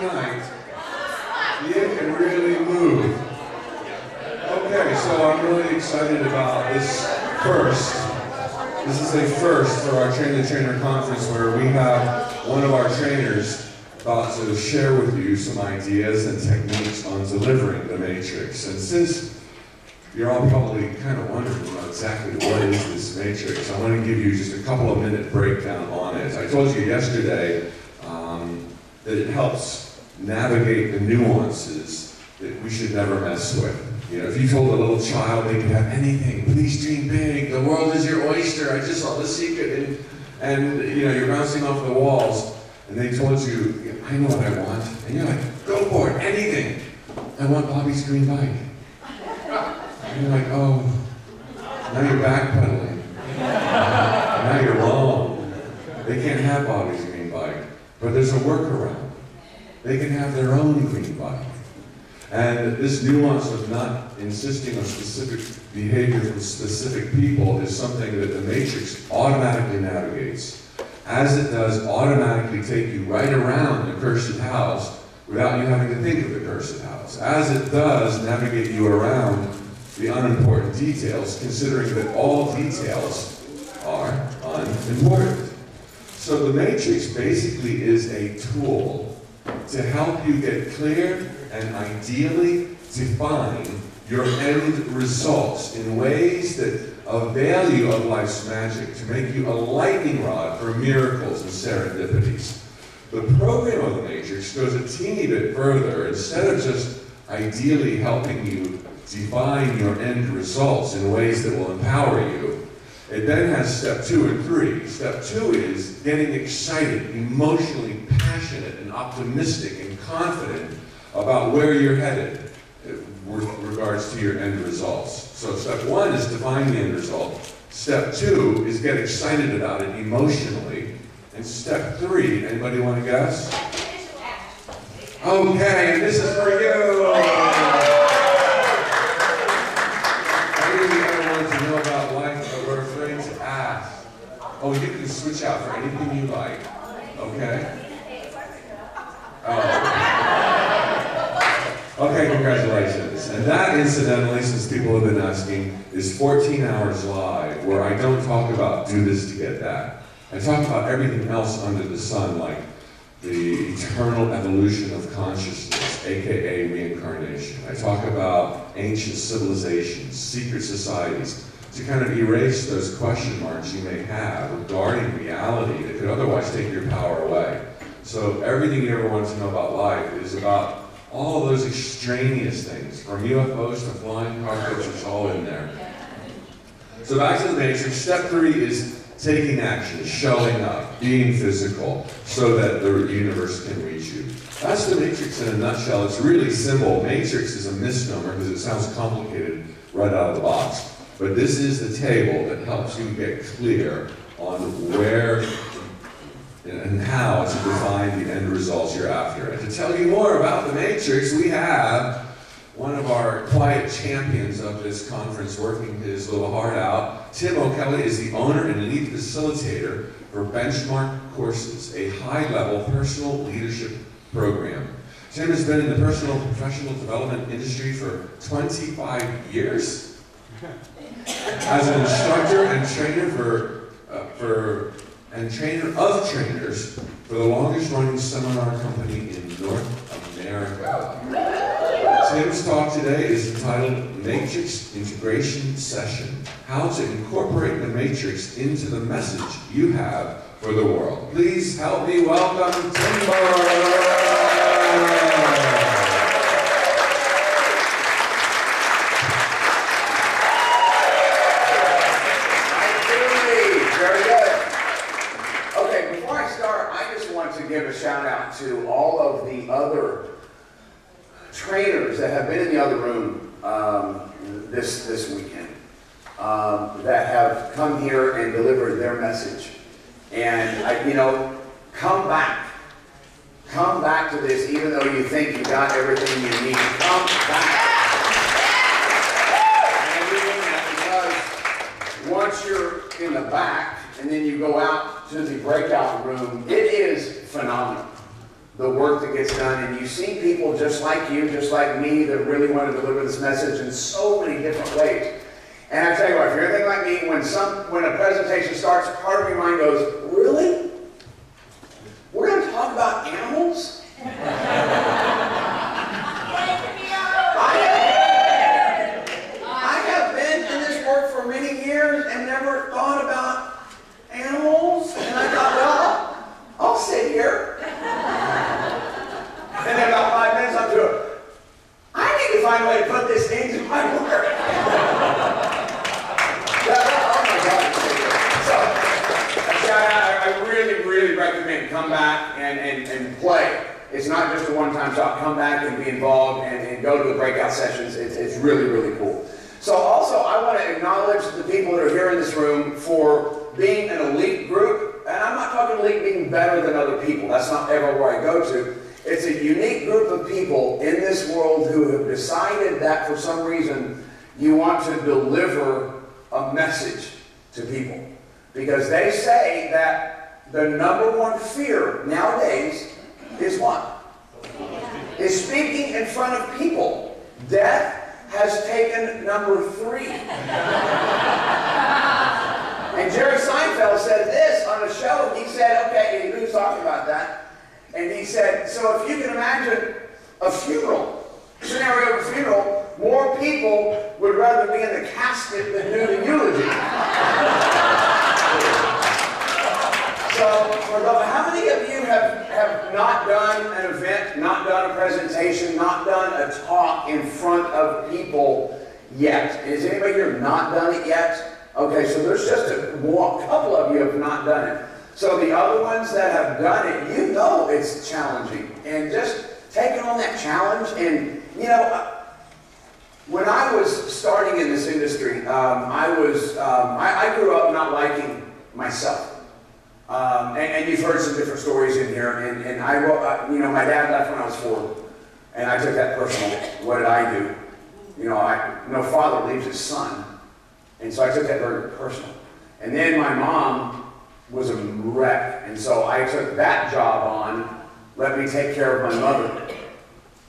tonight, you can really move. Okay, so I'm really excited about this first. This is a first for our Train the Trainer conference where we have one of our trainers about to share with you some ideas and techniques on delivering the matrix. And since you're all probably kind of wondering about exactly what is this matrix, I want to give you just a couple of minute breakdown on it. I told you yesterday that it helps navigate the nuances that we should never mess with. You know, if you told a little child they could have anything, please dream big, the world is your oyster, I just saw the secret, and you know, you're bouncing off the walls, and they told you, I know what I want, and you're like, go for it, anything. I want Bobby's green bike. And you're like, oh, now you're backpedaling. Now you're wrong. They can't have Bobby's green bike, but there's a workaround. They can have their own green bike. And this nuance of not insisting on specific behavior from specific people is something that the matrix automatically navigates. As it does automatically take you right around the cursed house without you having to think of the cursed house. As it does navigate you around the unimportant details, considering that all details are unimportant. So the matrix basically is a tool to help you get clear and ideally define your end results in ways that avail you of life's magic to make you a lightning rod for miracles and serendipities. The program of the matrix goes a teeny bit further. Instead of just ideally helping you define your end results in ways that will empower you, it then has step 2 and 3. Step 2 is getting excited, emotionally passionate and optimistic and confident about where you're headed with regards to your end results. So step 1 is define the end result. Step 2 is get excited about it emotionally. And step 3, anybody want to guess? Okay, and this is for you! Anything you ever wanted to know about life but were afraid to ask? Oh, you can switch out for anything you like. Okay? Okay, congratulations. And that, incidentally, since people have been asking, is 14 hours live, where I don't talk about do this to get that. I talk about everything else under the sun, like the eternal evolution of consciousness, aka reincarnation. I talk about ancient civilizations, secret societies, to kind of erase those question marks you may have regarding reality that could otherwise take your power away. So everything you ever want to know about life is about all those extraneous things, from UFOs to flying carpets, it's all in there. So back to the matrix, step 3 is taking action, showing up, being physical, so that the universe can reach you. That's the matrix in a nutshell. It's really simple. Matrix is a misnomer because it sounds complicated right out of the box. But this is the table that helps you get clear on where and how to define the end results you're after. And to tell you more about the matrix, we have one of our quiet champions of this conference working his little heart out. Tim O'Kelly is the owner and lead facilitator for Benchmark Courses, a high-level personal leadership program. Tim has been in the personal and professional development industry for 25 years as an instructor and trainer trainer of trainers for the longest running seminar company in North America. Tim's talk today is entitled Matrix Integration Session, how to incorporate the matrix into the message you have for the world. Please help me welcome Timbo! Give a shout out to all of the other trainers that have been in the other room this weekend that have come here and delivered their message. And you know, come back to this, even though you think you got everything you need. Come back. And we mean that because once you're in the back and then you go out to the breakout room, it is phenomenal. the work that gets done, and you see people just like you, just like me, that really want to deliver this message in so many different ways. And I tell you what, if you're anything like me, when a presentation starts, part of your mind goes, really? We're going to talk about animals? I have been in this work for many years and never thought about animals. And I thought, well, I'll sit here. And then about 5 minutes I'm doing, I need to find a way to put this into my work. Oh my God. So, I really, really recommend come back and play. It's not just a one-time shot. Come back and be involved and go to the breakout sessions. It's really, really cool. So also, I want to acknowledge the people that are here in this room for being an elite group. And I'm not talking elite being better than other people. That's not ever where I go to. It's a unique group of people in this world who have decided that for some reason you want to deliver a message to people. Because they say that the #1 fear nowadays is what? Is speaking in front of people. Death has taken #3. And Jerry Seinfeld said this on a show. He said, okay, he was talking about that. And he said, so if you can imagine a funeral, scenario of a funeral, more people would rather be in the casket than do the eulogy. So, how many of you have not done an event, not done a presentation, not done a talk in front of people yet? Is anybody here not done it yet? Okay, so there's just a couple of you have not done it. So the other ones that have done it, you know it's challenging. And just taking on that challenge. And, you know, when I was starting in this industry, I grew up not liking myself. And you've heard some different stories in here. And you know, my dad left when I was 4. And I took that personal. What did I do? You know, no father leaves his son. And so I took that very personal. And then my mom was a wreck. And so I took that job on. Let me take care of my mother.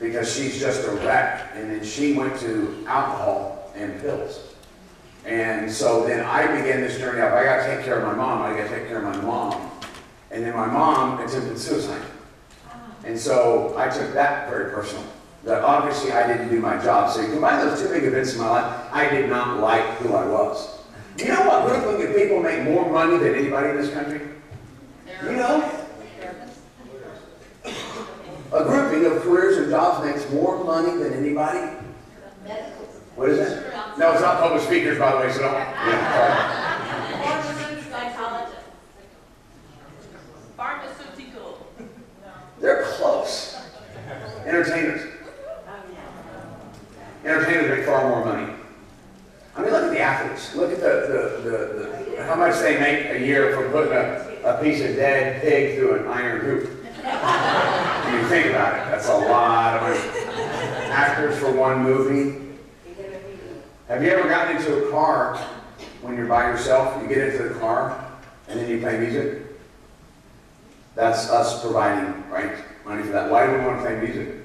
Because she's just a wreck. And then she went to alcohol and pills. And so then I began this journey of, I got to take care of my mom, I got to take care of my mom. And then my mom attempted suicide. And so I took that very personal. That obviously I didn't do my job. So you combine those 2 big events in my life, I did not like who I was. You know what grouping of people make more money than anybody in this country? You know? A grouping of careers and jobs makes more money than anybody. What is it? No, it's not public speakers, by the way, so don't. Yeah, psychologist. Pharmaceutical. they're close. Entertainers. Entertainers make far more money. I mean, look at the athletes. Look at how much they make a year for putting a piece of dead pig through an iron hoop. When you think about it, that's a lot of money. Actors for one movie. Have you ever gotten into a car when you're by yourself? You get into the car and then you play music? That's us providing, right, money for that. Why do we want to play music?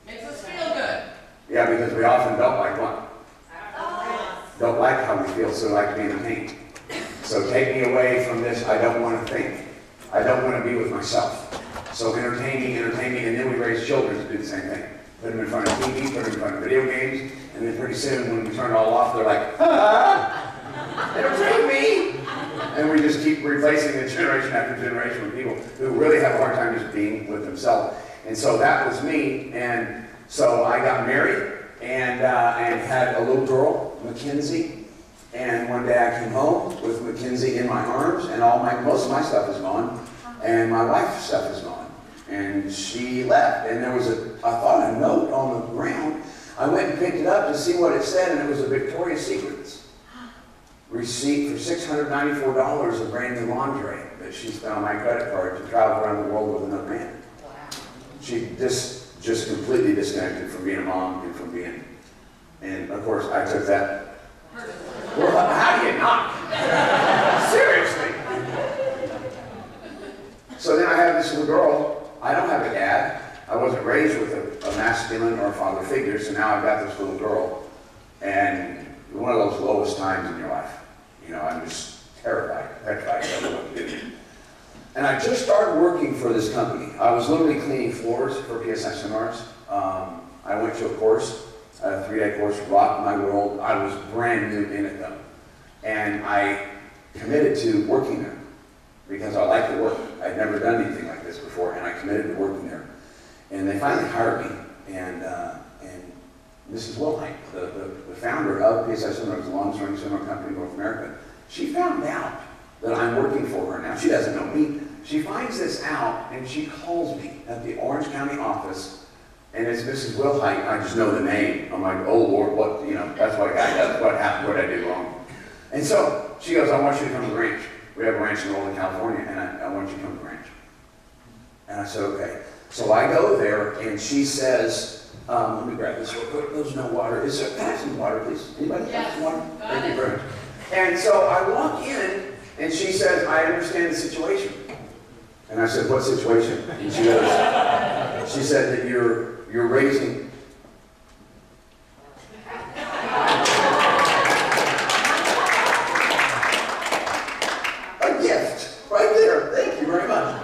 Makes us feel good. Yeah, because we often don't like what? Don't like how we feel, so we like to be entertained. So take me away from this, I don't want to think. I don't want to be with myself. So entertain me, and then we raise children to do the same thing. Put them in front of TV, put them in front of video games, and then pretty soon when we turn it all off, they're like, ah, entertain me! And we just keep replacing it generation after generation with people who really have a hard time just being with themselves. And so that was me, and so I got married and had a little girl, Mackenzie, and one day I came home with Mackenzie in my arms, and most of my stuff is gone, and my wife's stuff is gone. And she left, and there was I thought a note on the ground. I went and picked it up to see what it said, and it was a Victoria's Secret's receipt for $694 of brand new lingerie that she spent on my credit card to travel around the world with another man. Wow. She just completely disconnected from being a mom and from being, and of course I took that. Well, how do you not? Seriously. So then I have this little girl. I don't have a dad. I wasn't raised with a masculine or a father figure, so now I've got this little girl. And one of those lowest times in your life. You know, I'm just terrified, petrified, I don't know what to do. And I just started working for this company. I was literally cleaning floors for PSI seminars. I went to a course, a 3-day course, rocked my world. I was brand new in it though. And I committed to working there because I liked the work. I'd never done anything like this before, and I committed to working there. And they finally hired me, and Mrs. Wilhite, the founder of PSI Seminars, the longest running seminar company in North America, she found out that I'm working for her now. She doesn't know me. She finds this out, and she calls me at the Orange County office, and it's Mrs. Wilhite. I just know the name. I'm like, oh Lord, what, you know, that's what happened, what I did wrong. And so she goes, I want you to come to the ranch. We have a ranch in Northern California, and I want you to come to the ranch. And I said, okay. So I go there, and she says, let me grab this real quick. There's no water. Can I have some water, please? Anybody have some water? Thank you very much. And so I walk in, and she says, I understand the situation. And I said, what situation? And she goes, she said that you're raising. A gift, right there. Thank you very much.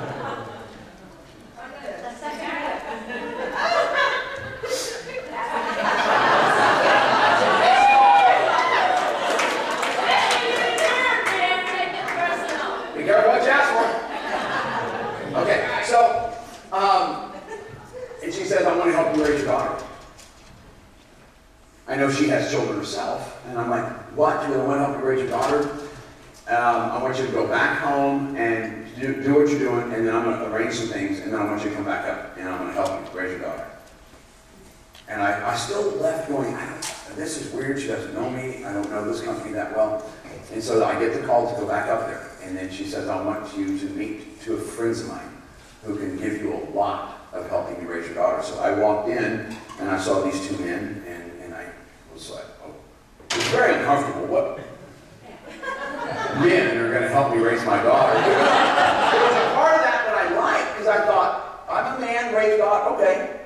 Be careful what you ask for. Okay, so, and she says, I want to help you raise your daughter. I know she has children herself, and I'm like, what? I want to help you raise your daughter. I want you to go back home and do what you're doing, and then I'm going to arrange some things, and then I want you to come back up, and I'm going to help you raise your daughter. And I still left going, this is weird. She doesn't know me. I don't know this company that well. And so I get the call to go back up there. And then she says, I want you to meet two friends of mine who can give you a lot of helping you raise your daughter. So I walked in, and I saw these two men, and I was like, oh. It was very uncomfortable. What? Men are going to help me raise my daughter. There was a part of that I liked, because I thought, I'm a man, raised daughter, okay.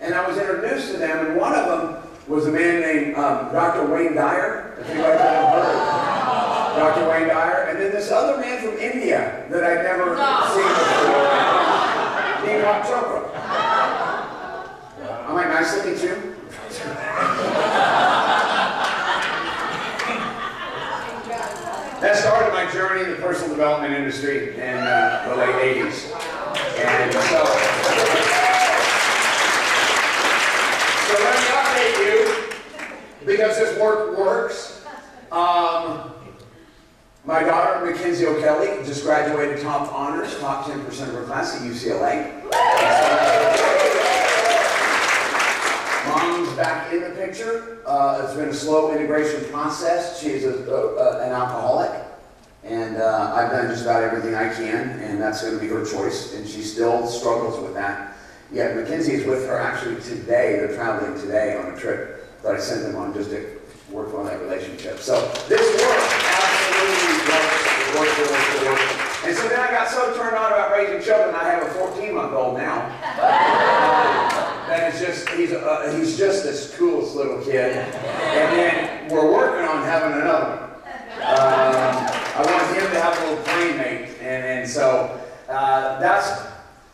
And I was introduced to them, and one of them was a man named Dr. Wayne Dyer, if anybody's ever heard. Dr. Wayne Dyer, and then this other man from India that I'd never seen before, Deepak Chopra. I'm like, nice to meet you. That started my journey in the personal development industry in the late 80s. And so let me update you, because this work works. My daughter, Mackenzie O'Kelly, just graduated top honors, top 10% of her class at UCLA. Mom's back in the picture. It's been a slow integration process. She is an alcoholic, and I've done just about everything I can, and that's going to be her choice, and she still struggles with that. Yet Mackenzie is with her actually today. They're traveling today on a trip that I sent them on just to work on that relationship. So this works, absolutely works. It works. And so then I got so turned on about raising children, I have a 14-month-old now. And it's just, he's just this coolest little kid. And then we're working on having another one. I want him to have a little playmate. And so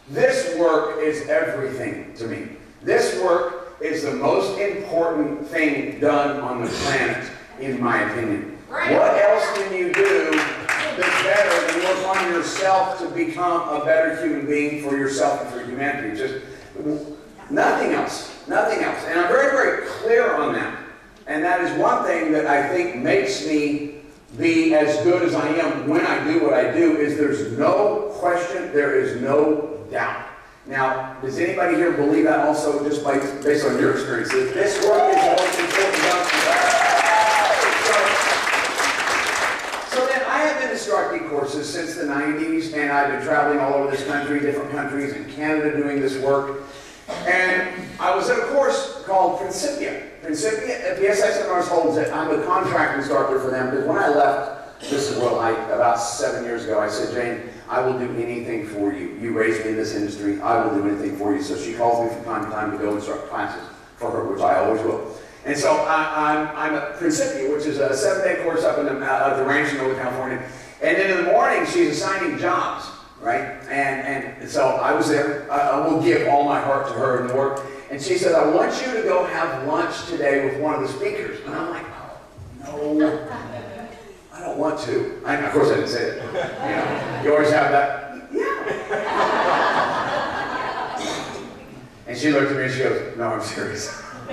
this work is everything to me. This work is the most important thing done on the planet, in my opinion. What else can you do that's better than work on yourself to become a better human being for yourself and for humanity? Just nothing else. Nothing else. And I'm very, very clear on that. And that is one thing that I think makes me be as good as I am when I do what I do, is there's no question, there is no doubt. Now, does anybody here believe that also, just based on your experiences? This work is the most important job. So then I have been instructing courses since the 90s, and I've been traveling all over this country, different countries, in Canada doing this work. And I was at a course called Principia. Principia, PSI Seminars holds it. I'm the contract instructor for them, because when I left, this is about 7 years ago, I said, Jane, I will do anything for you. You raised me in this industry. I will do anything for you. So she calls me from time to time to go instruct classes for her, which I always will. And so I'm a Principia, which is a 7-day course up in the ranch in Northern California. And then in the morning, she's assigning jobs, right? And so I was there. I will give all my heart to her in the work. And she said, I want you to go have lunch today with one of the speakers. And I'm like, oh, no, I don't want to. Of course, I didn't say it. You know, you always have that, yeah. And she looked at me and she goes, no, I'm serious. She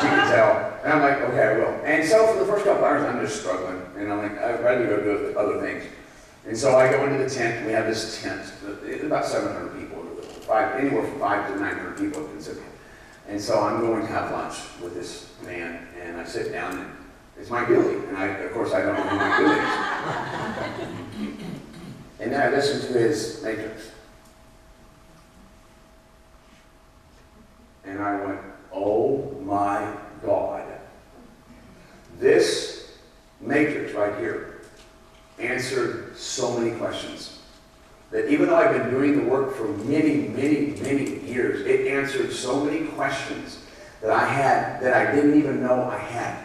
could tell. And I'm like, okay, I will. And so for the first couple hours, I'm just struggling. And I'm like, I'd rather go do other things. And so I go into the tent. We have this tent. It's about 700 people. Anywhere from 500 to 900 people at Principia. And so I'm going to have lunch with this man. And I sit down, and it's Mike Gilly. And of course, I don't know who Mike Gilly is. And then I listen to his matrix. And I went, oh my God. This matrix right here answered so many questions that even though I've been doing the work for many, many, many years, it answered so many questions that I had that I didn't even know I had.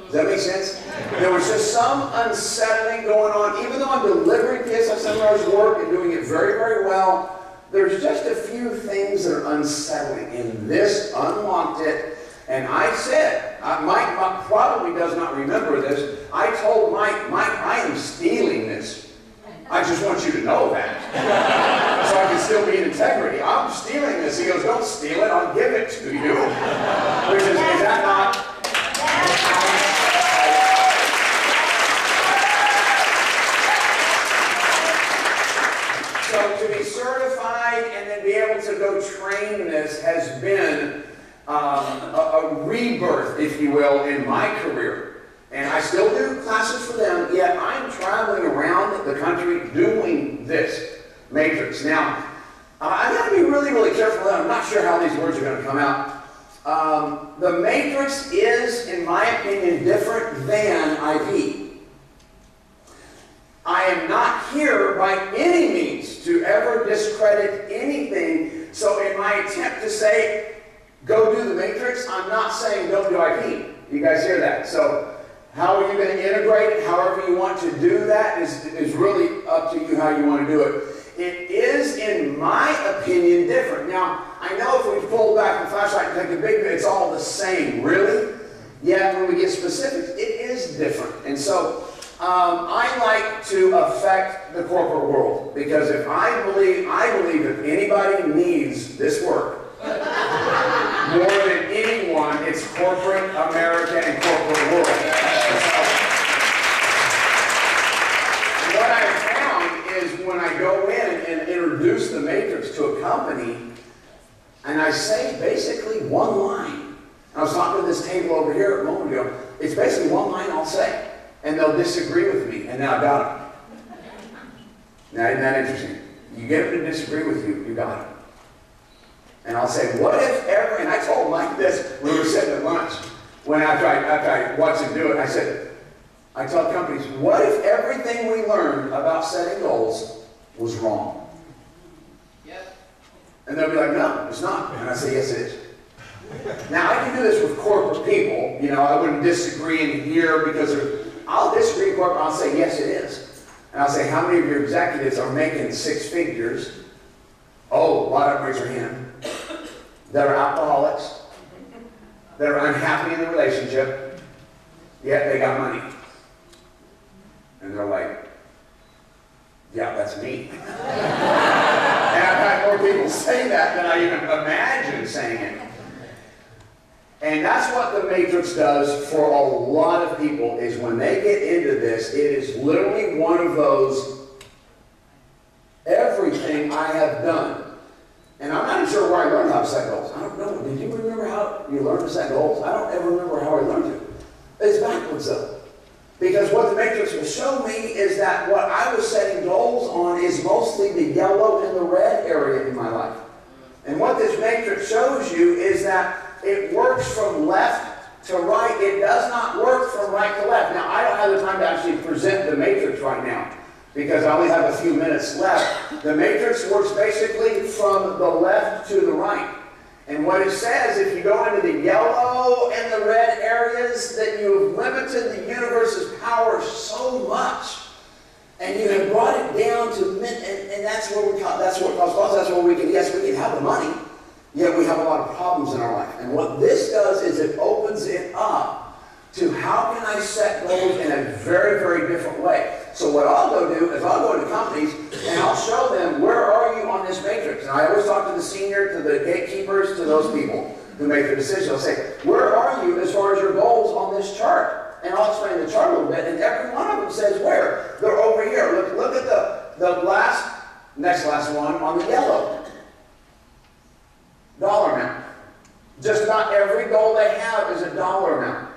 Does that make sense? There was just some unsettling going on. Even though I'm delivering PSI seminars work and doing it very, very well, there's just a few things that are unsettling. And this unlocked it. And I said, Mike probably does not remember this. I told Mike, I am stealing this. I just want you to know that. So I can still be in integrity. I'm stealing this. He goes, don't steal it. I'll give it to you. Which is that not? So to be certified and then be able to go train this has been a rebirth, if you will, in my career. And I still do classes for them, yet I'm traveling around the country doing this matrix. Now, I've got to be really, really careful. I'm not sure how these words are going to come out. The matrix is, in my opinion, different than IP. I am not here by any means to ever discredit anything. So in my attempt to say, go do the matrix, I'm not saying don't do IP. You guys hear that? So how are you going to integrate it? However you want to do that is really up to you how you want to do it. It is, in my opinion, different. Now, I know if we pull back the flashlight and take a big bit, it's all the same, really. Yet when we get specifics, it is different. And so I like to affect the corporate world, because if I believe if anybody needs this work more than anyone, it's corporate America and corporate world. What I found is when I go in and introduce the matrix to a company, and I say basically one line. I was talking to this table over here a moment ago. It's basically one line I'll say, and they'll disagree with me, and then I got them. Now, isn't that interesting? You get them to disagree with you, you got them. And I'll say, what if ever, and I told Mike this when we were sitting at lunch, after I watched him do it, I tell companies, what if everything we learned about setting goals was wrong? Yep. And they'll be like, no, it's not. And I say, yes, it is. Now, I can do this with corporate people. You know, I wouldn't disagree in here because I'll disagree in corporate. I'll say, yes, it is. And I'll say, how many of your executives are making 6 figures? Oh, a lot of them raise their hand. That are alcoholics, that are unhappy in the relationship, yet they got money. And they're like, yeah, that's me. And I've had more people say that than I even imagined saying it. And that's what the matrix does for a lot of people, is when they get into this, it is literally one of those, everything I have done. And I'm not even sure where I learned how to set goals. I don't know. Did you remember how you learned to set goals? I don't ever remember how I learned it. It's backwards though. Because what the matrix will show me is that what I was setting goals on is mostly the yellow and the red area in my life. And what this matrix shows you is that it works from left to right. It does not work from right to left. Now, I don't have the time to actually present the matrix right now. because I only have a few minutes left. The matrix works basically from the left to the right. And what it says, if you go into the yellow and the red areas, that you have limited the universe's power so much. And you have brought it down to, and that's what we call, that's what causes problems. That's where we can, yes, we can have the money, yet we have a lot of problems in our life. And what this does is it opens it up to how can I set goals in a very, very different way. So what I'll go do is I'll go to companies and I'll show them, where are you on this matrix? And I always talk to the senior, to the gatekeepers, to those people who make the decision. I'll say, where are you as far as your goals on this chart? And I'll explain the chart a little bit, and every one of them says where? They're over here. Look at the next last one on the yellow. Dollar amount. Just not every goal they have is a dollar amount.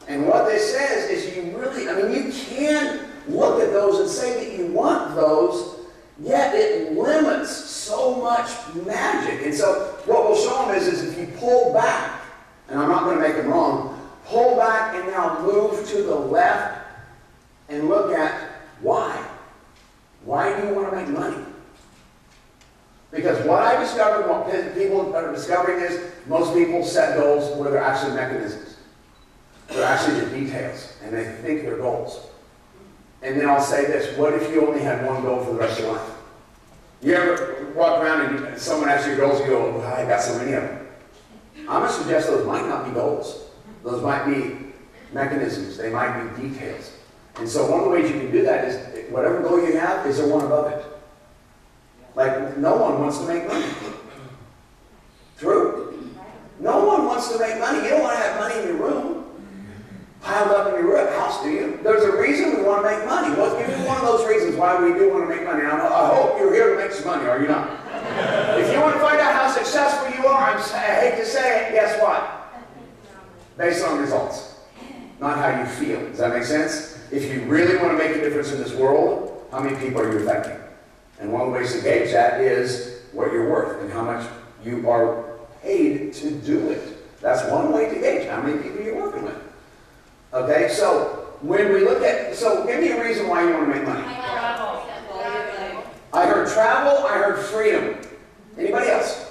And what this says is you really, you can look at those and say that you want those, yet it limits so much magic. And so what we'll show them is if you pull back, and I'm not going to make them wrong, pull back and now move to the left and look at why. Why do you want to make money? Because what I discovered, what people are discovering is most people set goals where they're actually mechanisms. They're actually the details, and they think they're goals. And then I'll say this, what if you only had one goal for the rest of your life? You ever walk around and someone asks you your goals, you go, oh, I got so many of them. I'm going to suggest those might not be goals. Those might be mechanisms. They might be details. And so one of the ways you can do that is whatever goal you have, is there one above it? Like, no one wants to make money. True? No one wants to make money. You don't want to have money in your room, piled up in your house, do you? There's a reason we want to make money. Well, give me one of those reasons why we do want to make money. I hope you're here to make some money, are you not? If you want to find out how successful you are, I hate to say it, guess what? Based on results, not how you feel. Does that make sense? If you really want to make a difference in this world, how many people are you affecting? And one of the ways to gauge that is what you're worth and how much you are paid to do it. That's one way to gauge how many people you're working with. Okay, so when we look at, so give me a reason why you want to make money. Travel. I heard travel, I heard freedom. Anybody else?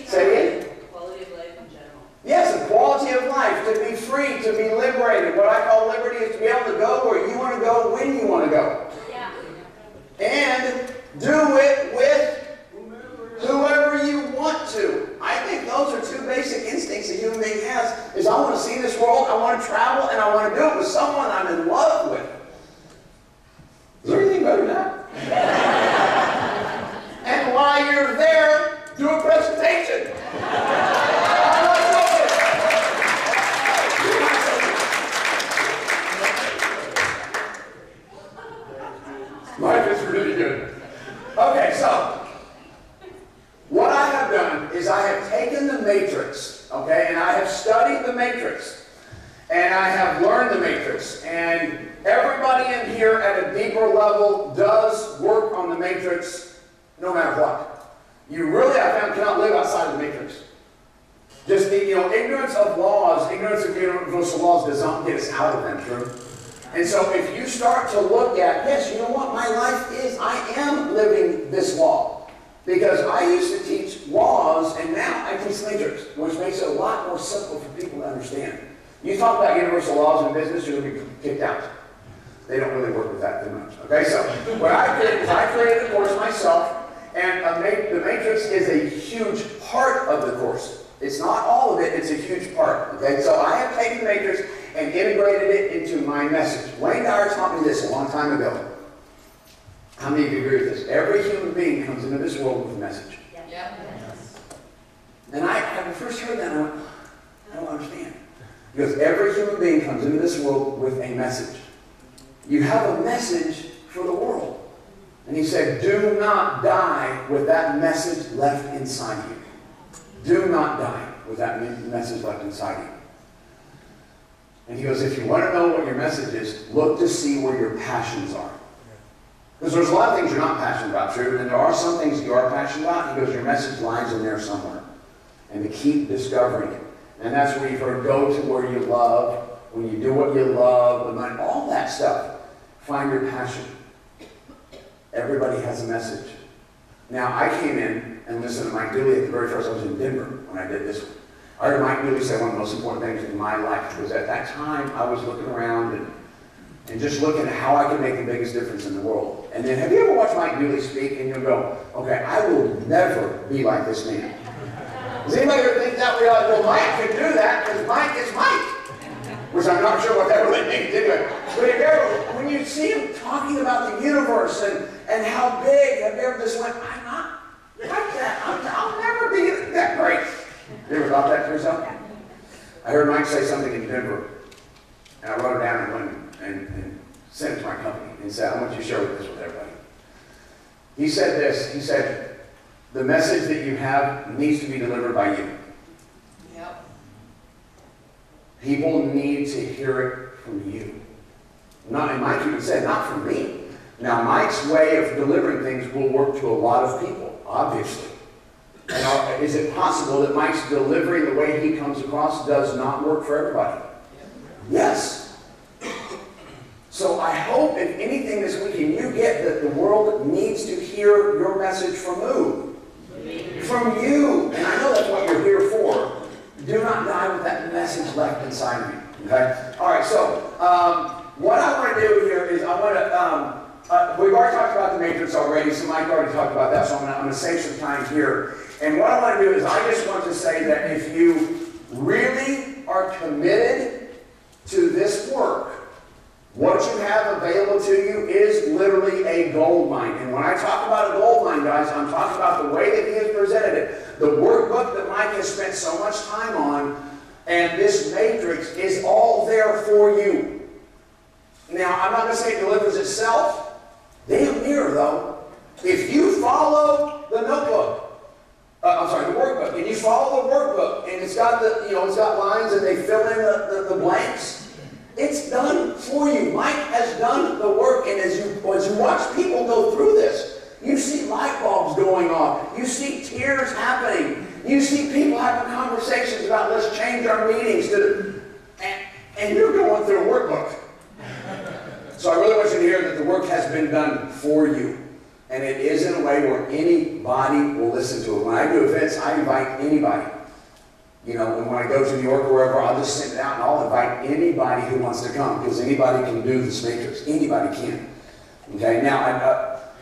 Say it. Yes, the quality of life, to be free, to be liberated. What I call liberty is to be able to go where you want to go, when you want to go. Yeah. And do it with whoever you want to. I think those are two basic instincts a human being has, is I want to see this world, I want to travel, and I want to do it with someone I'm in love with. Is there anything better than that? And while you're there, do a presentation. Life is really good. Okay, so what I have done is I have taken the matrix, okay, and I have studied the matrix, and I have learned the matrix, and everybody in here at a deeper level does work on the matrix no matter what. You really, I found, cannot live outside of the matrix. Just, ignorance of laws, ignorance of universal laws does not get us out of them, true? And so if you start to look at, yes, you know what, my life is, I am living this law. Because I used to teach laws, and now I teach matrix, which makes it a lot more simple for people to understand. You talk about universal laws in business, you're going to be kicked out. They don't really work with that too much. Okay, so what I did is I created a course myself, and the matrix is a huge part of the course. It's not all of it, it's a huge part. Okay, so I have taken the matrix and integrated it into my message. Wayne Dyer taught me this a long time ago. How many of you agree with this? Every human being comes into this world with a message. Yep. And I first heard that, and I went, I don't understand. Because every human being comes into this world with a message. You have a message for the world. And he said, do not die with that message left inside you. Do not die with that message left inside you. And he goes, if you want to know what your message is, look to see where your passions are. Because there's a lot of things you're not passionate about, true? And there are some things you are passionate about. He goes, your message lies in there somewhere. And to keep discovering it. And that's where you've heard, go to where you love, when you do what you love, and all that stuff. Find your passion. Everybody has a message. Now, I came in and listened to Mike Dooley at the very first. I was in Denver when I did this one. I heard Mike Dooley say one of the most important things in my life was at that time I was looking around and just looking at how I could make the biggest difference in the world. And then, have you ever watched Mike Dooley speak and you'll go, okay, I will never be like this man. Does anybody ever think that? We ought to go, Mike can do that because Mike is Mike. Which I'm not sure what that really means anyway. But if you ever, when you see him talking about the universe and how big, have you ever just went, I'm not like that. I'll never be that great. You ever thought that to yourself? I heard Mike say something in Denver, and I wrote it down and went and sent it to my company and said, I want you to share this with everybody. He said this, he said, the message that you have needs to be delivered by you. Yep. People need to hear it from you. Not, and Mike even said, not from me. Now, Mike's way of delivering things will work to a lot of people, obviously. And is it possible that Mike's delivery, the way he comes across, does not work for everybody? Yes. So I hope, if anything this weekend, you get that the world needs to hear your message from who? From you. And I know that's what you're here for. Do not die with that message left inside of you. Okay? All right, so what I want to do here is I want to, we've already talked about the matrix already, so Mike already talked about that, so I'm going to save some time here. And what I want to do is I just want to say that if you really are committed to this work, what you have available to you is literally a gold mine. And when I talk about a gold mine, guys, I'm talking about the way that he has presented it. The workbook that Mike has spent so much time on, and this matrix is all there for you. Now, I'm not going to say it delivers itself. Damn near, though. If you follow the notebook, the workbook, and you follow the workbook, and it's got the, it's got lines, and they fill in the blanks. It's done for you. Mike has done the work, and as you watch people go through this, you see light bulbs going off. You see tears happening. You see people having conversations about let's change our meetings and you're going through a workbook. So I really want you to hear that the work has been done for you. And it is in a way where anybody will listen to it. When I do events, I invite anybody. And when I go to New York or wherever, I'll just send it out and I'll invite anybody who wants to come, because anybody can do this matrix. Anybody can. Okay, now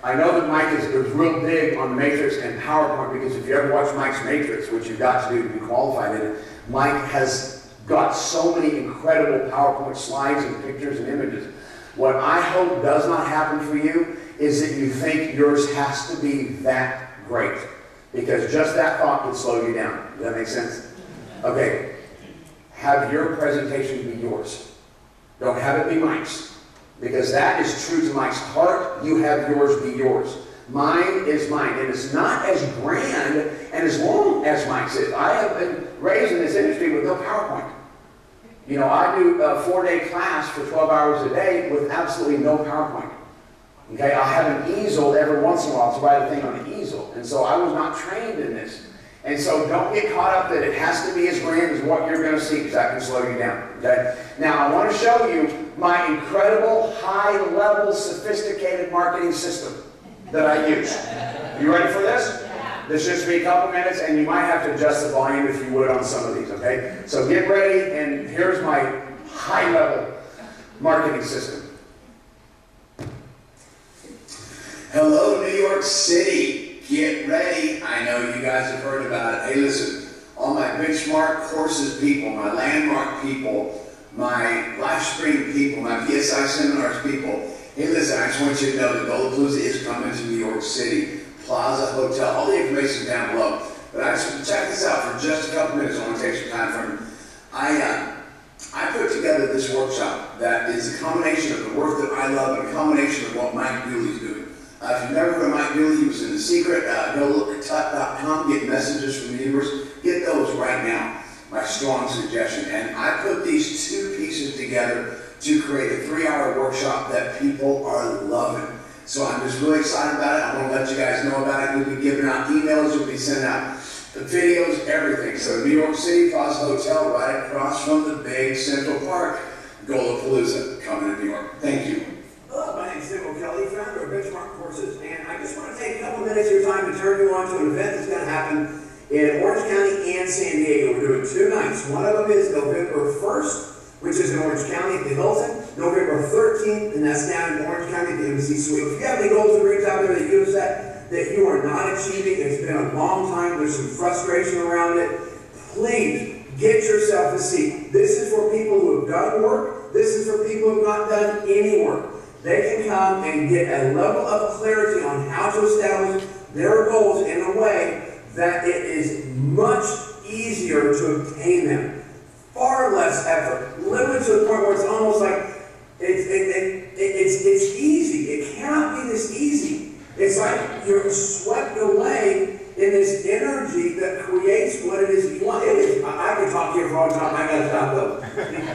I know that Mike is real big on the matrix and PowerPoint, because if you ever watch Mike's matrix, which you've got to do to be qualified in it, Mike has got so many incredible PowerPoint slides and pictures and images. What I hope does not happen for you is that you think yours has to be that great, because just that thought can slow you down. Does that make sense? Okay, have your presentation be yours. Don't have it be Mike's, because that is true to Mike's heart. You have yours be yours. Mine is mine, and it's not as grand and as long as Mike's is. I have been raised in this industry with no PowerPoint. I do a 4-day class for 12 hours a day with absolutely no PowerPoint. Okay, I'll have an easel every once in a while to write a thing on the easel, and so I was not trained in this. And so don't get caught up that it has to be as grand as what you're going to see, because that can slow you down. Okay? Now, I want to show you my incredible, high-level, sophisticated marketing system that I use. You ready for this? This should just be a couple minutes, and you might have to adjust the volume if you would on some of these, okay? So get ready, and here's my high-level marketing system. Hello, New York City. Get ready. I know you guys have heard about it. Hey, listen, all my benchmark courses people, my landmark people, my live stream people, my PSI seminars people. Hey, listen, I just want you to know that Goldapalooza is coming to New York City. Plaza Hotel, all the information is down below. But I just check this out for just a couple minutes. I want to take some time from I put together this workshop that is a combination of the work that I love and a combination of what Mike Dooley's doing. If you've never heard of Mike Dooley, he was in The Secret. Go look at tut.com, get messages from the universe. Get those right now. My strong suggestion. And I put these two pieces together to create a 3-hour workshop that people are loving. So I'm just really excited about it. I want to let you guys know about it. You'll be giving out emails, you'll be sending out the videos, everything. So New York City, Plaza Hotel, right across from the big Central Park. Goldapalooza coming to New York. Thank you. Hello, my name is Tim O'Kelly, founder of Benchmark Courses minutes of your time to turn you on to an event that's going to happen in Orange County and San Diego. We're doing 2 nights. One of them is November 1st, which is in Orange County at the Hilton. November 13th, and that's down in Orange County at the Embassy Suite. If you have any goals and dreams out there that you have set that you are not achieving, it's been a long time, there's some frustration around it, please get yourself a seat. This is for people who have done work. This is for people who have not done any work. They can come and get a level of clarity on how to establish their goals in a way that it is much easier to obtain them. Far less effort. Literally to the point where it's almost like it's easy. It cannot be this easy. It's like you're swept away in this energy that creates what it is that you want. It is. I could talk here for all time. I gotta stop though.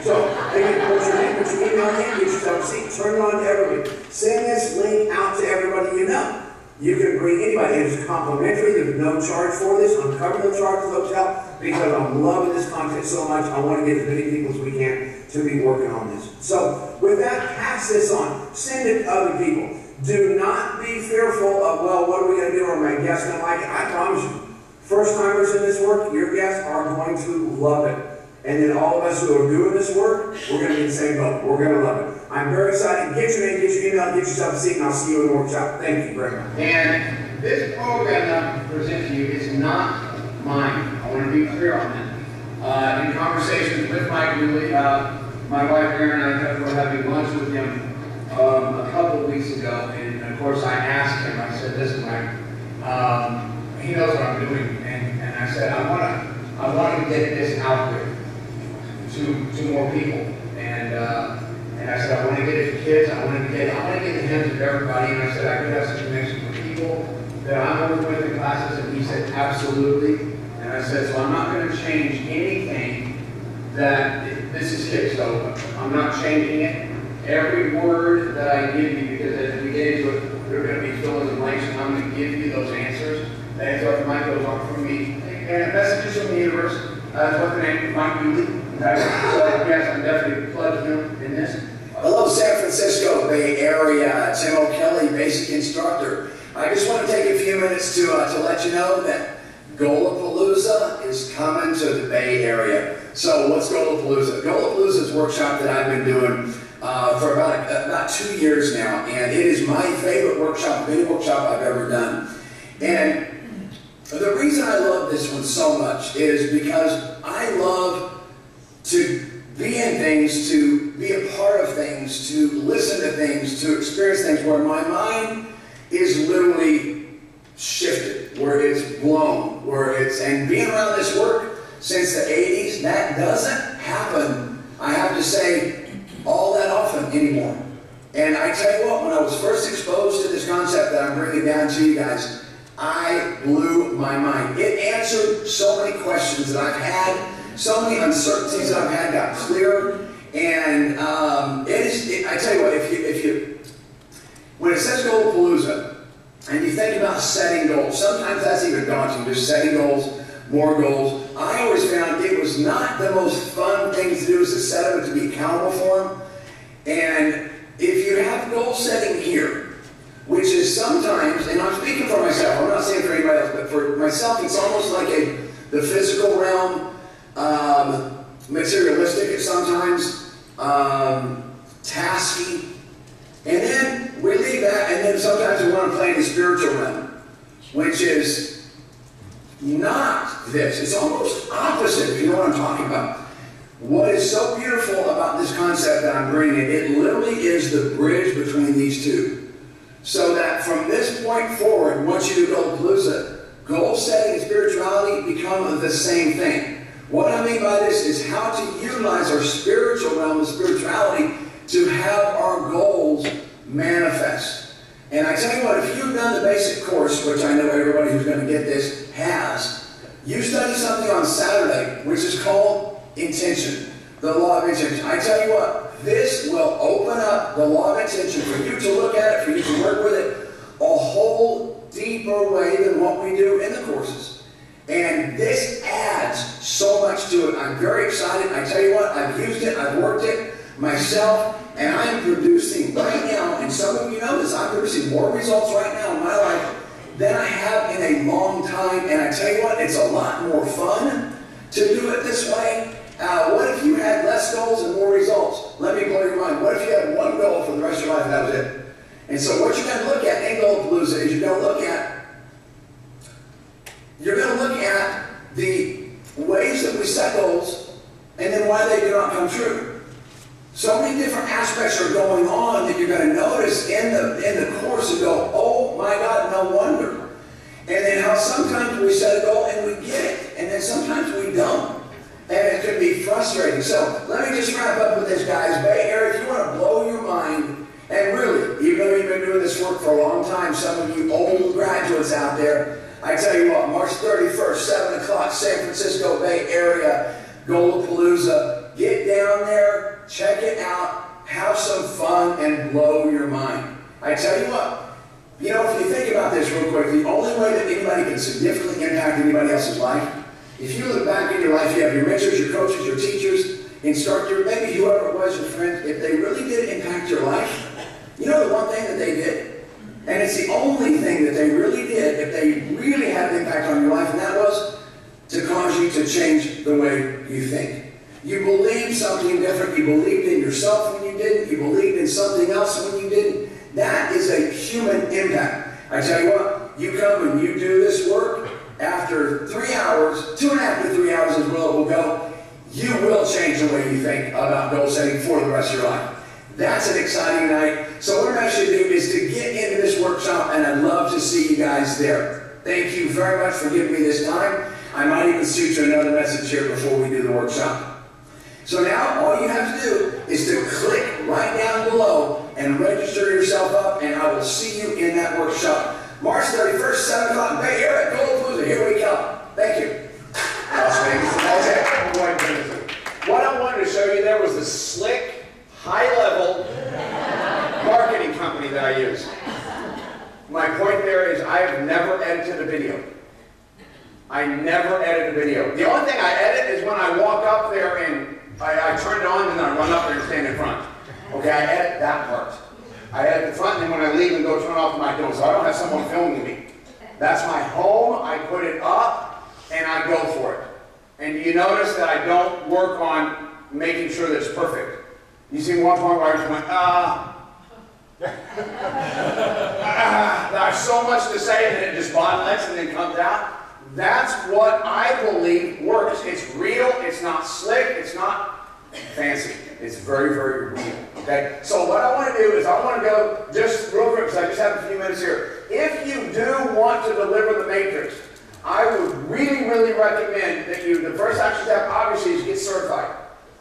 So, again, put your name, put your email in, get yourself a seat, turn it on to everybody. Send this link out to everybody you know. You can bring anybody. It is complimentary. There's no charge for this. I'm covering the charge for the hotel because I'm loving this content so much. I want to get as many people as we can to be working on this. So, with that, pass this on. Send it to other people. Do not be fearful of, well, what are we going to do? Are my guests going to like it? I promise you, first-timers in this work, your guests are going to love it. And then all of us who are doing this work, we're going to be in the same boat. We're going to love it. I'm very excited. Get your name, get your email, get yourself a seat, and I'll see you in the workshop. Thank you very much. And this program that I'm presenting to you is not mine. I want to be clear on that. In conversations with Mike Dooley, my wife Erin and I were having lunch with him a couple of weeks ago, and of course I asked him, I said, listen, Mike, he knows what I'm doing, and I said, I want to get this out there to more people, and I said, I want to get it to kids, I want to get it in the hands of everybody, and I said, I could have some connections with people that I'm working with in classes, and he said, absolutely, and I said, so I'm not going to change anything that, this is it, so I'm not changing it. Every word that I give you, because as we get into it, we're going to be filling the blanks, and I'm going to give you those answers. That's what Mike goes on from me. And messages from the universe, that's what the name, Mike Dooley. So yes, I'm definitely plugging him in this. Hello, San Francisco Bay Area. Tim O'Kelly, basic instructor. I just want to take a few minutes to let you know that Golapalooza is coming to the Bay Area. So what's Golapalooza? Golapalooza is a workshop that I've been doing for about 2 years now, and it is my favorite workshop, video workshop I've ever done. And the reason I love this one so much is because I love to be in things, to be a part of things, to listen to things, to experience things where my mind is literally shifted, where it's blown, and being around this work since the 80s, that doesn't happen, I have to say, all that often anymore. And I tell you what, when I was first exposed to this concept that I'm bringing down to you guys, I blew my mind. It answered so many questions that I've had, so many uncertainties that I've had got clearer, and I tell you what, when it says Golapalooza, and you think about setting goals, sometimes that's even daunting, just setting goals, more goals. I always found it was not the most fun thing to do is to set them, to be accountable for them. And if you have goal setting here, which is sometimes, and I'm speaking for myself, I'm not saying for anybody else, but for myself, it's almost like the physical realm, materialistic at sometimes, tasky, and then we leave that, and then sometimes we want to play in the spiritual realm, which is not this. It's almost opposite, if you know what I'm talking about. What is so beautiful about this concept that I'm bringing, it literally is the bridge between these two. So that from this point forward, once you do Golapalooza, goal setting and spirituality become the same thing. What I mean by this is how to utilize our spiritual realm and spirituality to have our goals manifest. And I tell you what, if you've done the basic course, which I know everybody who's going to get this has, you study something on Saturday, which is called intention, the law of intention. I tell you what, this will open up the law of intention for you to look at it, for you to work with it a whole deeper way than what we do in the courses. And this adds so much to it. I'm very excited. I tell you what, I've used it, I've worked it myself, and I am producing right now, and some of you know this, I'm producing more results right now in my life than I have in a long time. And I tell you what, it's a lot more fun to do it this way. What if you had less goals and more results? Let me blow your mind. What if you had one goal for the rest of your life and that was it? And so what you're going to look at in Goalapalooza is you're going to look at the ways that we set goals and then why they do not come true. So many different aspects are going on that you're going to notice in the course and go, oh my God, no wonder. And then how sometimes we set a goal and we get it, and then sometimes we don't. And it can be frustrating. So let me just wrap up with this, guys. Bay Area, if you want to blow your mind, and really, even though you've been doing this work for a long time, some of you old graduates out there, I tell you what, March 31st, 7 o'clock, San Francisco Bay Area, Goalapalooza. Get down there, check it out, have some fun, and blow your mind. I tell you what, you know, if you think about this real quick, the only way that anybody can significantly impact anybody else's life, if you look back in your life, you have your mentors, your coaches, your teachers, instructors, maybe whoever it was, your friends, if they really did impact your life, you know the one thing that they did? And it's the only thing that they really did, if they really had an impact on your life, and that was to cause you to change the way you think. You believed something different. You believed in yourself when you didn't. You believed in something else when you didn't. That is a human impact. I tell you what, you come and you do this work, after 3 hours, 2.5 to 3 hours as well it will go, you will change the way you think about goal setting for the rest of your life. That's an exciting night. So what I'm actually going to do is to get into this workshop, and I'd love to see you guys there. Thank you very much for giving me this time. I might even shoot you another message here before we do the workshop. So now all you have to do is to click right down below and register yourself up, and I will see you in that workshop. March 31st, 7 o'clock, Bay Area, Goalapalooza. Here we come. Thank you. Las Vegas. What I wanted to show you there was the slick, high-level marketing company that I use. My point there is I have never edited a video. I never edit a video. The only thing I edit is when I walk up there and I turn it on and then I run up there and stand in front. Okay, I edit that part. I edit the front, and then when I leave and go turn off the mic, so I don't have someone filming me. That's my home. I put it up and I go for it. And you notice that I don't work on making sure that it's perfect. You see one point where I just went, there's so much to say, and then it just bottlenecks and then comes out. That's what I believe works. It's real, it's not slick, it's not fancy. It's very, very real. Okay? So what I want to do is I want to go just real quick, because I just have a few minutes here. If you do want to deliver the matrix, I would really, really recommend that the first action step obviously is get certified.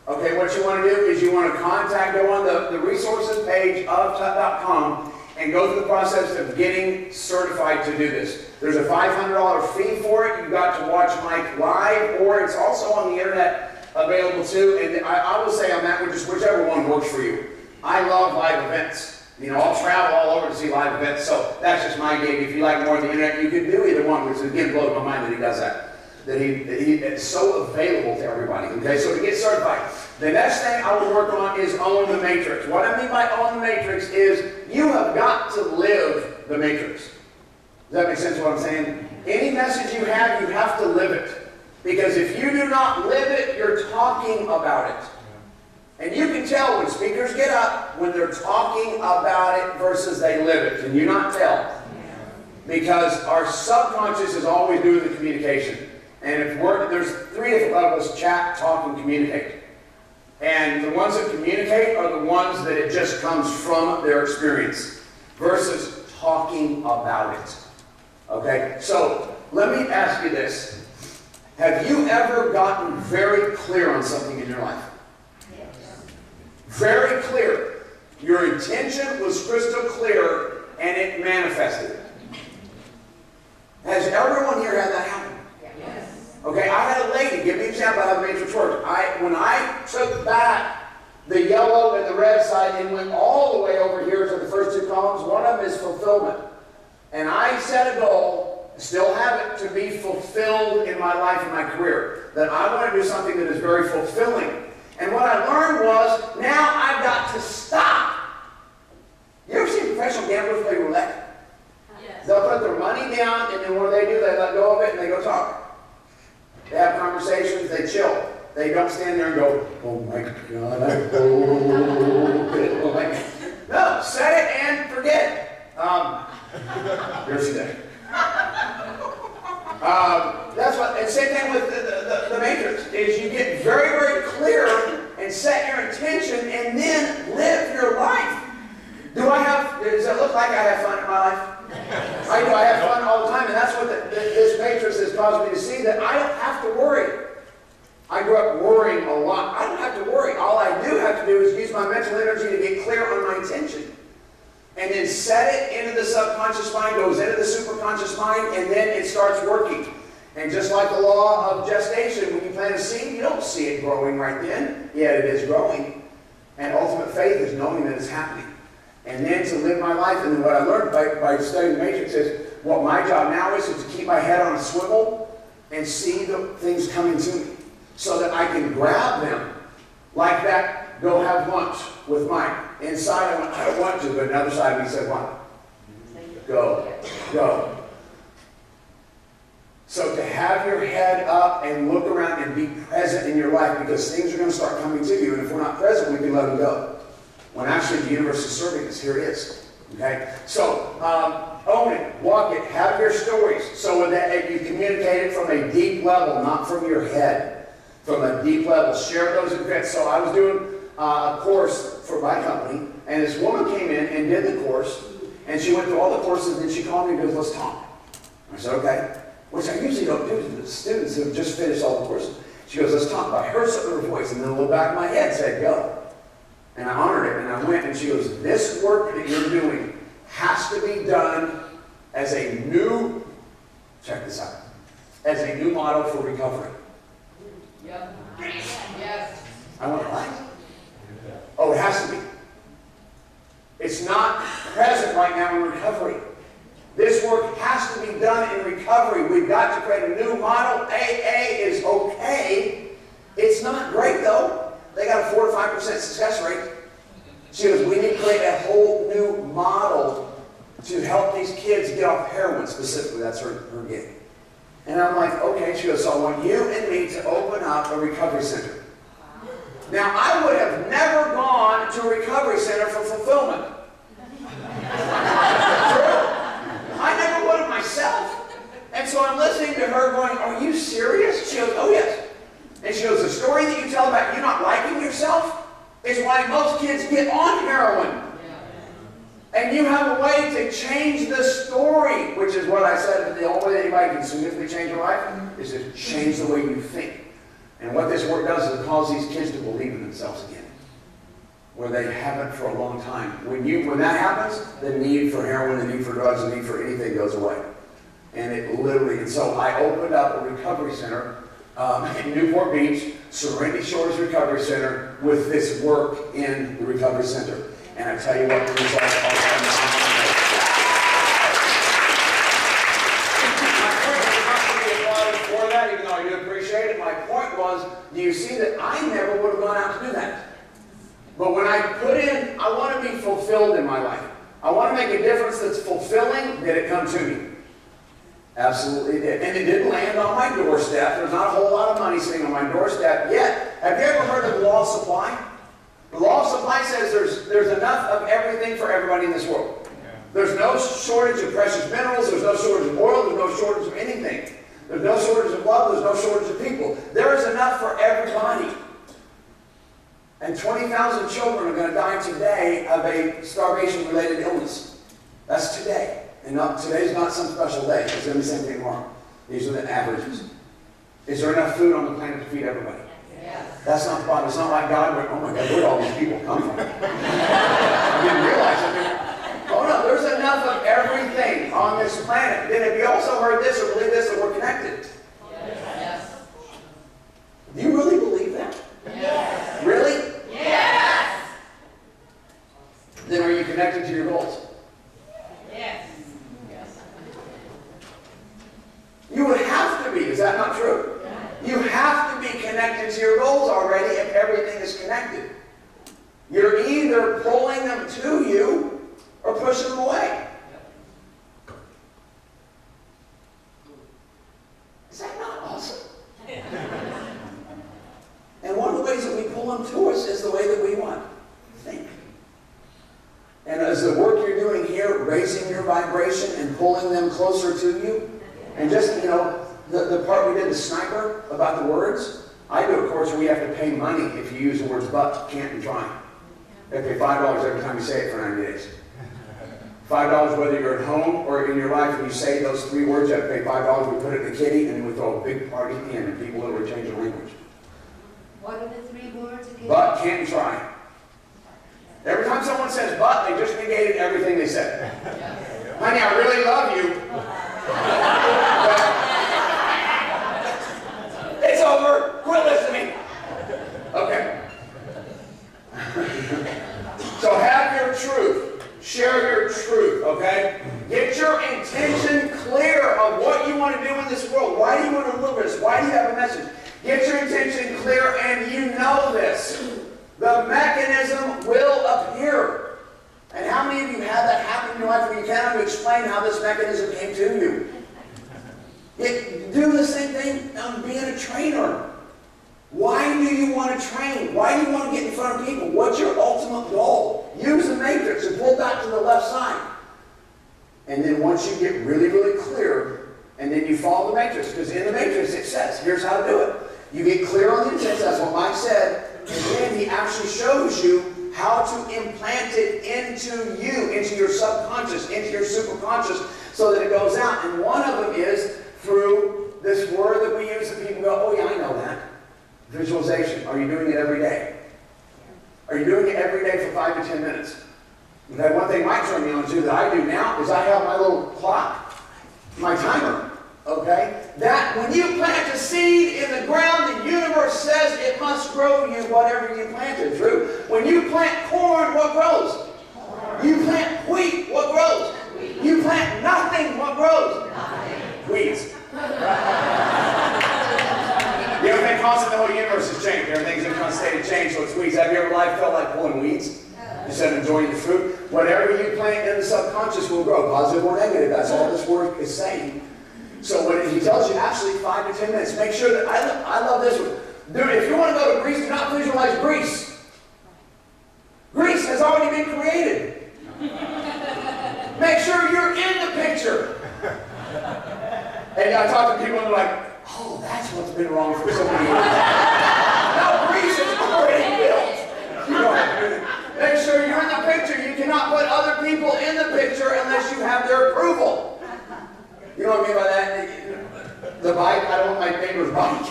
Okay, what you want to do is you want to go on the resources page of tut.com and go through the process of getting certified to do this. There's a $500 fee for it. You've got to watch Mike live, or it's also on the internet available too. And I will say on that one, just whichever one works for you. I love live events. You know, I'll travel all over to see live events, so that's just my gig. If you like more of the internet, you can do either one, which again blows my mind that he does that. That it's so available to everybody. Okay, so to get certified, the next thing I will work on is own the matrix. What I mean by own the matrix is you have got to live the matrix. Does that make sense what I'm saying? Any message you have to live it. Because if you do not live it, you're talking about it. And you can tell when speakers get up when they're talking about it versus they live it. Can you not tell? Because our subconscious is always doing the communication. And there's 3 different levels: chat, talk, and communicate. And the ones that communicate are the ones that it just comes from their experience versus talking about it. Okay? So let me ask you this. Have you ever gotten very clear on something in your life? Yes. Very clear. Your intention was crystal clear and it manifested. Has everyone here had that happen? Yes. Okay, I had a lady, give me an example of how the matrix worked. When I took back the yellow and the red side and went all the way over here to the first 2 columns, one of them is fulfillment. And I set a goal, still have it, to be fulfilled in my life and my career. That I want to do something that is very fulfilling. And what I learned was, now I've got to stop. You ever seen professional gamblers play roulette? Yes. They'll put their money down, and then what do? They let go of it and they go talk. They have conversations, they chill. They don't stand there and go, oh my God, I oh my God. No, set it and forget it. Here's the day. That's what, and same thing with the matrix, is you get very, very clear and set your intention and then live your life. Does it look like I have fun in my life? I do. I have fun all the time, and that's what this matrix has caused me to see, that I don't have to worry. I grew up worrying a lot. I don't have to worry. All I do have to do is use my mental energy to get clear on my intention. And then set it into the subconscious mind, goes into the superconscious mind, and then it starts working. And just like the law of gestation, when you plant a seed, you don't see it growing right then, yet it is growing. And ultimate faith is knowing that it's happening. And then to live my life, and then what I learned by studying the matrix is, what my job now is to keep my head on a swivel and see the things coming to me, so that I can grab them. Like that, go have lunch with Mike. Inside I went, I don't want to, but another side of me said, what? Go, go. So to have your head up and look around and be present in your life, because things are going to start coming to you, and if we're not present, we can let them go. When actually the universe is serving us, here it is. Okay? So, own it, walk it, have your stories, so that you communicate it from a deep level, not from your head. From a deep level. Share those events. So I was doing a course for my company, and this woman came in and did the course, and she went through all the courses, and she called me and goes, let's talk. I said, okay. Which I usually don't do to the students who have just finished all the courses. She goes, let's talk. I heard something in her voice, and then a little back of my head said, go. And I honored it, and I went, and she goes, this work that you're doing has to be done as a new, check this out, as a new model for recovery. Yep. Yes. I went, what? Oh, it has to be. It's not present right now in recovery. This work has to be done in recovery. We've got to create a new model. AA is okay. It's not great, though. They got a 4 to 5% success rate. She goes, we need to create a whole new model to help these kids get off heroin, specifically. That's her gig. And I'm like, okay. She goes, so I want you and me to open up a recovery center. Now, I would have never gone to a recovery center for fulfillment. True. I never would have myself. And so I'm listening to her going, are you serious? She goes, oh yes. And she goes, the story that you tell about you not liking yourself is why most kids get on heroin. And you have a way to change the story, which is what I said, that the only way that anybody can significantly change your life is to change the way you think. And what this work does is it causes these kids to believe in themselves again, where they haven't for a long time. When that happens, the need for heroin, the need for drugs, the need for anything goes away. And it literally, and so I opened up a recovery center in Newport Beach, Serenity Shores Recovery Center, with this work in the recovery center. And I tell you what, the results are phenomenal. For that, even though I do appreciate it, my point was, do you see that I never would have gone out to do that? But when I put in, I want to be fulfilled in my life. I want to make a difference that's fulfilling. Did it come to me? Absolutely did. And it did land on my doorstep. There's not a whole lot of money sitting on my doorstep yet. Have you ever heard of the law of supply? The law of supply says there's enough of everything for everybody in this world. There's no shortage of precious minerals. There's no shortage of oil. There's no shortage of anything. There's no shortage of love. There's no shortage of people. There is enough for everybody. And 20,000 children are going to die today of a starvation-related illness. That's today. And today's not some special day. It's going to be the same thing tomorrow. These are the averages. Is there enough food on the planet to feed everybody? Yes. That's not the problem. It's not like God went, oh my God, where did all these people come from? I didn't realize it. Oh no, there's enough of everything on this planet. Then have you also heard this or believe this, that we're connected? Yes. Do you really believe that? Yes. Really? Yes. Then are you connected to your goals? Yes. Yes. You would have to be. Is that not true? You have to be connected to your goals already if everything is connected. You're either pulling them to you or pushing them away. pull them to us is the way that we want to think. And as the work you're doing here, raising your vibration and pulling them closer to you, and just, you know, the part we did, the sniper, about the words, I do a course where you have to pay money if you use the words but, can't, and trying. You have to pay $5 every time you say it for 90 days. $5 whether you're at home or in your life and you say those 3 words, you have to pay $5. We put it in a kitty and then we throw a big party at the end and people literally change the language. What are the 3 words again? But, can't, and try. Every time someone says but, they just negated everything they said. Honey, I really love you. It's over. Quit listening. Okay. So have your truth. Share your truth, okay? Get your intention clear of what you want to do in this world. Why do you want to deliver this? Why do you have a message? Get your intention clear, and you know this. The mechanism will appear. And how many of you have that happen in your life where you cannot explain how this mechanism came to you? Do the same thing on being a trainer. Why do you want to train? Why do you want to get in front of people? What's your ultimate goal? Use the matrix and pull back to the left side. And then once you get really, really clear, and then you follow the matrix, because in the matrix it says, here's how to do it. You get clear on the intent, that's what Mike said, and then he actually shows you how to implant it into you, into your subconscious, into your superconscious, so that it goes out. And one of them is through this word that we use that people go, oh yeah, I know that. Visualization. Are you doing it every day? Are you doing it every day for 5 to 10 minutes? Okay, one thing Mike turned me on to that I do now is I have my little clock, my timer. Okay? That when you plant a seed in the ground, the universe says it must grow you whatever you planted through. When you plant corn, what grows? You plant wheat, what grows? You plant nothing, what grows? Weeds. You ever been constant? The whole universe has changed. Everything's in constant state of change, so it's weeds. Have you ever felt like pulling weeds instead of enjoying the fruit? Whatever you plant in the subconscious will grow, positive or negative. That's all this work is saying. So when he tells you actually 5 to 10 minutes, make sure that, I love this one. Dude, if you want to go to Greece, do not visualize Greece. Greece has already been created. Make sure you're in the picture. And I talk to people and they're like, oh, that's what's been wrong for so many years. No, Greece is already built. You know, make sure you're in the picture. You cannot put other people in the picture unless you have their approval. You know what I mean by that? The bike, I don't want my neighbor's bike.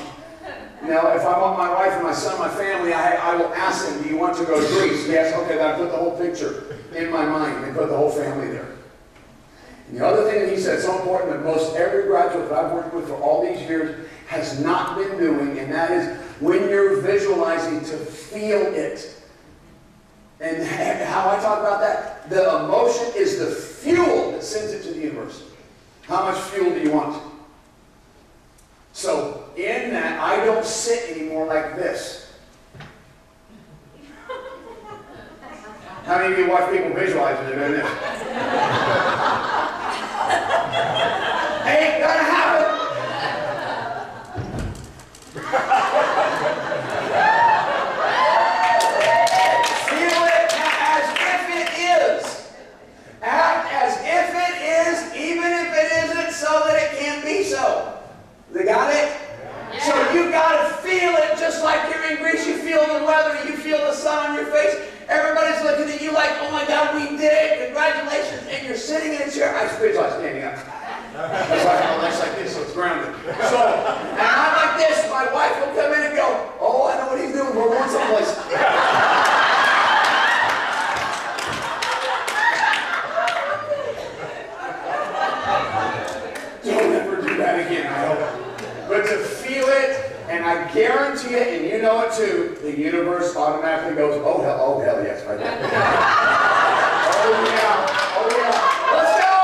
You know, if I want my wife and my son, my family, I will ask them, do you want to go to Greece? Yes, okay, then I put the whole picture in my mind and put the whole family there. And the other thing that he said, so important, that most every graduate that I've worked with for all these years has not been doing, and that is when you're visualizing to feel it. And how I talk about that, the emotion is the fuel that sends it to the universe. How much fuel do you want? So in that, I don't sit anymore like this. How many of you watch people visualize when they're doing this? Ain't gonna happen. Feel it as if it is. Act as if it is, even if it isn't, so that it can be so. They got it? Yeah. So you got to feel it just like you're in Greece. You feel the weather. You feel the sun on your face. Everybody's looking at you like, oh my God, we did it. Congratulations. And you're sitting in a chair. I visualize standing up. That's why I have my legs like this, so it's grounded. So, and I'm like this. My wife will come in and go, oh, I know what he's doing. We're going someplace. Don't ever do that again, I hope. But to feel it, and I guarantee it, and you know it too, the universe automatically goes, oh hell yes, right there. Oh yeah, let's go!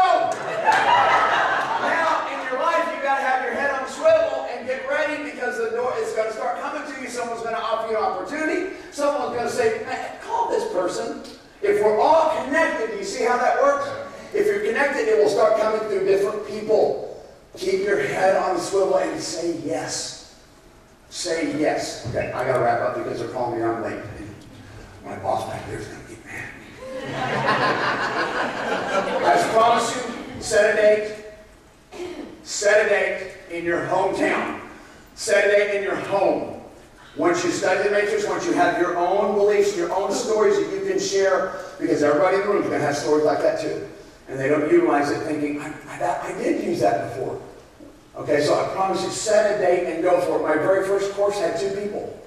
Now, in your life, you got to have your head on a swivel and get ready because the door is going to start coming to you. Someone's going to offer you an opportunity. Someone's going to say, man, call this person. If we're all connected, do you see how that works? If you're connected, it will start coming through different people. Keep your head on a swivel and say yes. say yes. Okay, I gotta wrap up because they're calling me on late. My boss back there is gonna get mad at me. I just promise you, set a date. Set a date in your hometown. Set a date in your home. Once you study the matrix, once you have your own beliefs, your own stories that you can share, because everybody in the room is going to have stories like that too. And they don't utilize it thinking, I did use that before. Okay, so I promise you, set a date and go for it. My very first course had 2 people.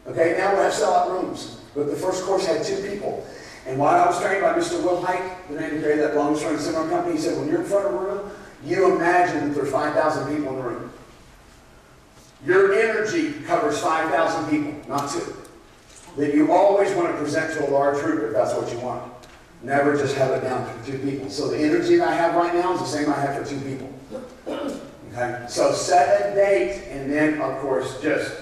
Okay, now we have sellout rooms. But the first course had 2 people. And while I was trained by Mr. Will Hite, the man who created that long-term seminar company, he said, when you're in front of a room, you imagine that there's 5,000 people in the room. Your energy covers 5,000 people, not 2. That you always want to present to a large group if that's what you want. Never just have it down for 2 people. So the energy that I have right now is the same I have for 2 people. Okay? So set a date, and then, of course, just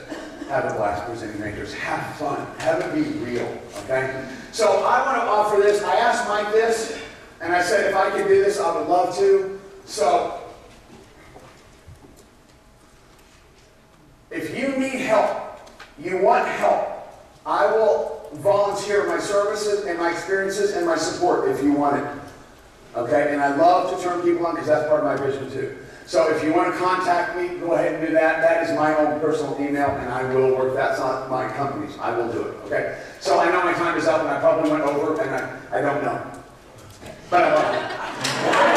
have a blast presenting makers. Have fun. Have it be real. Okay? So I want to offer this. I asked Mike this, and I said if I could do this, I would love to. So if you need help, you want help, I will volunteer my services and my experiences and my support if you want it. Okay? And I love to turn people on because that's part of my vision too. So if you want to contact me, go ahead and do that. That is my own personal email, and I will work. That's not my company's. I will do it. Okay? So I know my time is up, and I probably went over, and I don't know. But I love you.